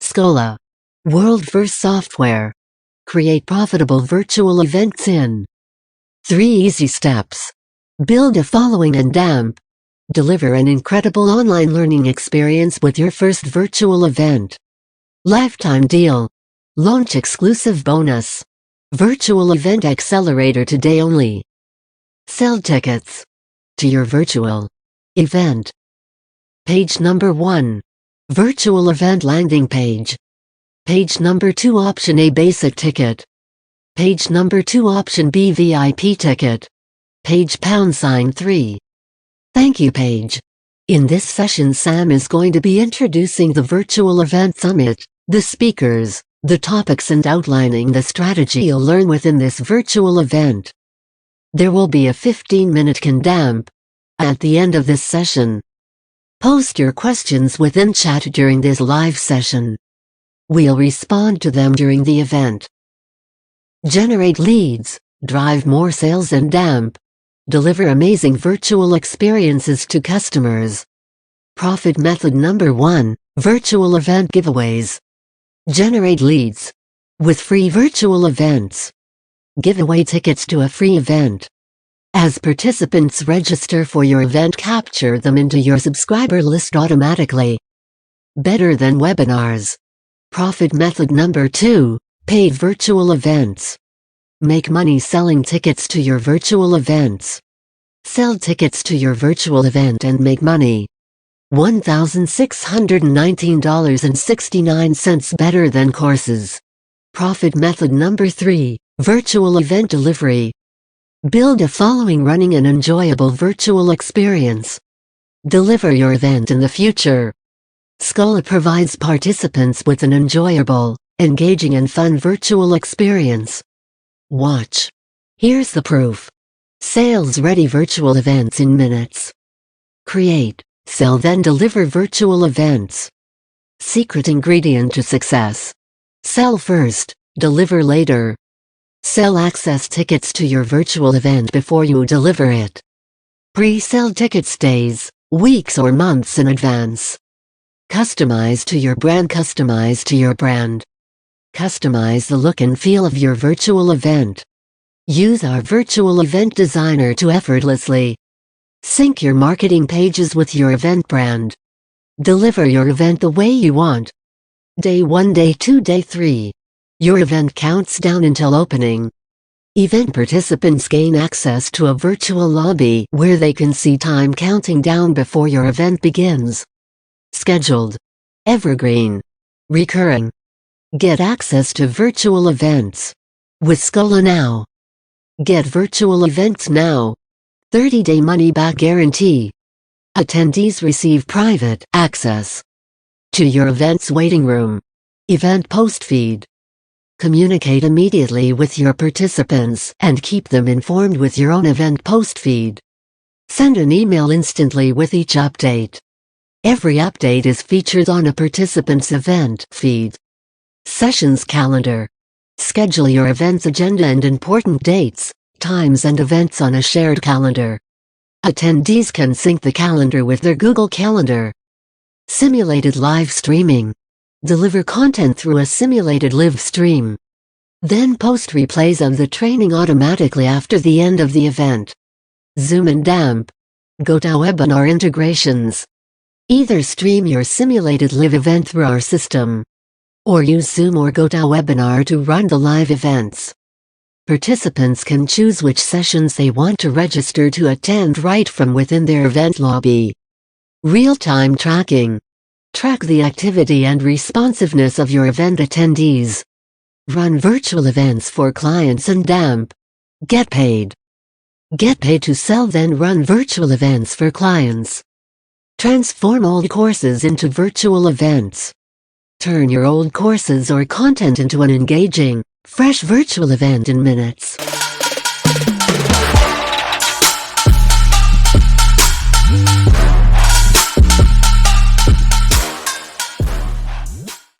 Skola. World-first software. Create profitable virtual events in 3 easy steps. Build a following and DAMP. Deliver an incredible online learning experience with your first virtual event. Lifetime deal. Launch exclusive bonus. Virtual event accelerator today only. Sell tickets to your virtual event. Page number 1. Virtual event landing page. Page number 2 option A basic ticket. Page number 2 option B VIP ticket. Page #3. Thank you page. In this session Sam is going to be introducing the Virtual Event Summit, the speakers, the topics and outlining the strategy you'll learn within this virtual event. There will be a 15-minute DAMP at the end of this session. Post your questions within chat during this live session. We'll respond to them during the event. Generate leads, drive more sales and DAMP. Deliver amazing virtual experiences to customers. Profit method number 1, virtual event giveaways. Generate leads with free virtual events. Give away tickets to a free event. As participants register for your event, capture them into your subscriber list automatically. Better than webinars. Profit method number 2, paid virtual events. Make money selling tickets to your virtual events. Sell tickets to your virtual event and make money. $1,619.69 better than courses. Profit method number 3, virtual event delivery. Build a following running an enjoyable virtual experience. Deliver your event in the future. Skola provides participants with an enjoyable, engaging and fun virtual experience. Watch. Here's the proof. Sales-ready virtual events in minutes. Create, sell then deliver virtual events. Secret ingredient to success. Sell first, deliver later. Sell access tickets to your virtual event before you deliver it. Pre-sell tickets days, weeks or months in advance. Customize to your brand. Customize to your brand. Customize the look and feel of your virtual event. Use our virtual event designer to effortlessly sync your marketing pages with your event brand. Deliver your event the way you want. Day 1, Day 2, Day 3. Your event counts down until opening. Event participants gain access to a virtual lobby where they can see time counting down before your event begins. Scheduled, evergreen, recurring. Get access to virtual events with Skola now. Get virtual events now. 30-day money-back guarantee. Attendees receive private access to your event's waiting room. Event post feed. Communicate immediately with your participants and keep them informed with your own event post feed. Send an email instantly with each update. Every update is featured on a participant's event feed. Sessions calendar. Schedule your event's agenda and important dates, times and events on a shared calendar. Attendees can sync the calendar with their Google Calendar. Simulated live streaming. Deliver content through a simulated live stream. Then post replays of the training automatically after the end of the event. Zoom and DAMP. GoToWebinar integrations. Either stream your simulated live event through our system, or use Zoom or GoToWebinar to run the live events. Participants can choose which sessions they want to register to attend right from within their event lobby. Real-time tracking. Track the activity and responsiveness of your event attendees. Run virtual events for clients and DAMP. Get paid. Get paid to sell then run virtual events for clients. Transform old courses into virtual events. Turn your old courses or content into an engaging, fresh virtual event in minutes.